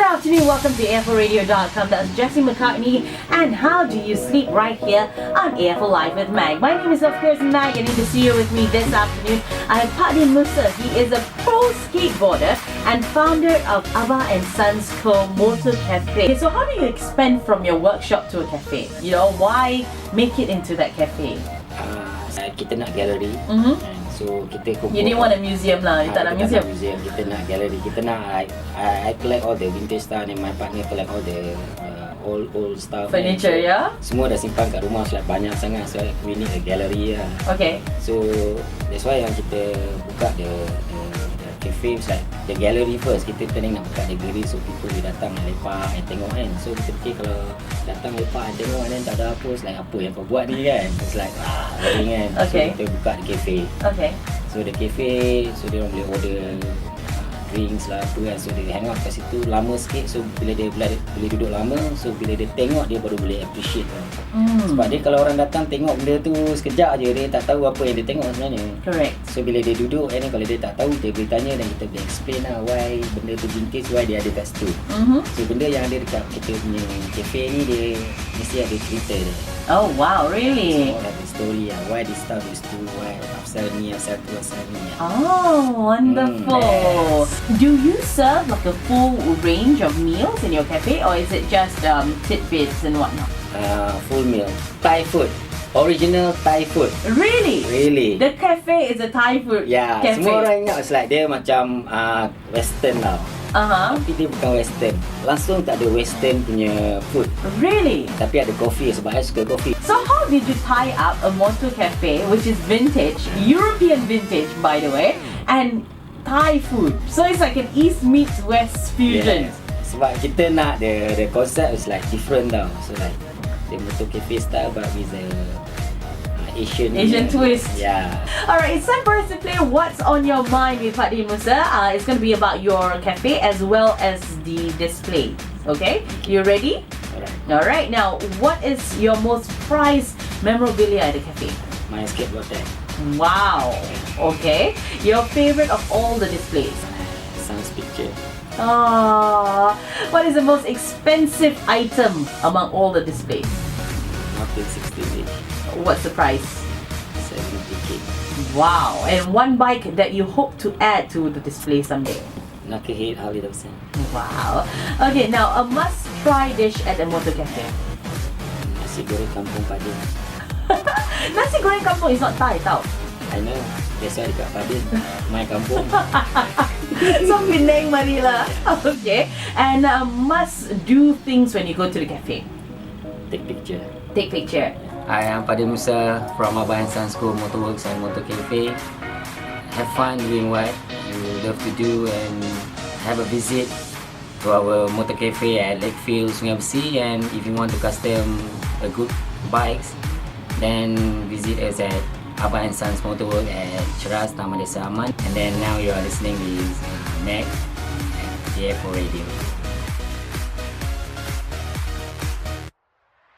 Good afternoon, welcome to AfoRadio.com. That's Jesse McCartney and How Do You Sleep right here on AfoLive with Mag. My name is of course Mag and in the studio with me this afternoon I have Pak Din Musa. He is a pro skateboarder and founder of Abah Sons Co motocafe. So how do you expand from your workshop to a cafe? You know, why make it into that cafe? Kita nak gallery. So kita kumpul. You didn't want a museum lah. You tak nak museum. Kita nak gallery. Kita nak I collect all the vintage stuff and my partner collect all the old stuff. Furniture, so, yeah. Semua dah simpan kat rumah so banyak sangat. So we need a gallery lah. Okay. So that's why yang kita buka the cafe, like the gallery first. Kita planning nak buka the gallery so people boleh datang nak lepak and tengok kan. So kita fikir kalau datang lepak and tengok and tak ada apa, like apa yang kau buat ni kan. It's like boring kan. Okay. So kita buka the cafe. Okay. So the cafe, so dia orang boleh order drinks lah apa kan. So dia hang out kat situ lama sikit. So bila dia boleh duduk lama, so bila dia tengok dia baru boleh appreciate lah. Sebab dia kalau orang datang tengok benda tu sekejap je, dia tak tahu apa yang dia tengok sebenarnya. Correct. So bila dia duduk and kalau dia tak tahu, dia boleh tanya dan kita boleh explain lah why benda tu vintage, why dia ada kat situ. So benda yang ada dekat kita punya cafe ni dia mesti ada cerita dia. Oh wow, really? So ada story lah, why this stuff is true, why asal ni, asal tu, asal ni. Oh, wonderful. Do you serve like a full range of meals in your cafe or is it just tidbits and whatnot? Full meal. Thai food. Original Thai food. Really? Really. The cafe is a Thai food cafe? Semua orang ingat it's like dia macam western tau. Tapi dia bukan western. Langsung tak ada western punya food. Really? Tapi ada coffee sebab I suka coffee. So how did you tie up a motor cafe which is vintage, European vintage by the way, and Thai food? So it's like an East meets West fusion. Yes. Sebab kita nak the concept is like different tau. So like the motor cafe style but with the Asian twist. Yeah. Alright, it's time for us to play What's on Your Mind with Pak Din Musa. It's going to be about your cafe as well as the display. Okay? You ready? Alright, now what is your most prized memorabilia at the cafe? My skateboard deck. Wow. Okay. Your favorite of all the displays? Son's picture. What is the most expensive item among all the displays? Nothing 60 each. What's the price? 70K. Wow. And one bike that you hope to add to the display someday? Knucklehead Harley Davidson. Wow. Okay, now a must-try dish at a motor cafe. Nasi goreng kampung Padin. Nasi goreng kampung is not Thai, tau. I know. That's why dekat Padin. My kampung. So Penang, Manila. Okay. And must-do things when you go to the cafe. Take picture. Take picture. I am Pak Din Musa from Abah Sons Co Motorworks and Motor Cafe. Have fun doing what you love to do and have a visit to our motor cafe at Lakefield, Sungai Besi. And if you want to custom a good bikes, then visit us at Abah Sons Motorworks at Ceras, Taman Desa Aman. And then now you are listening with Mac at the AfoRadio.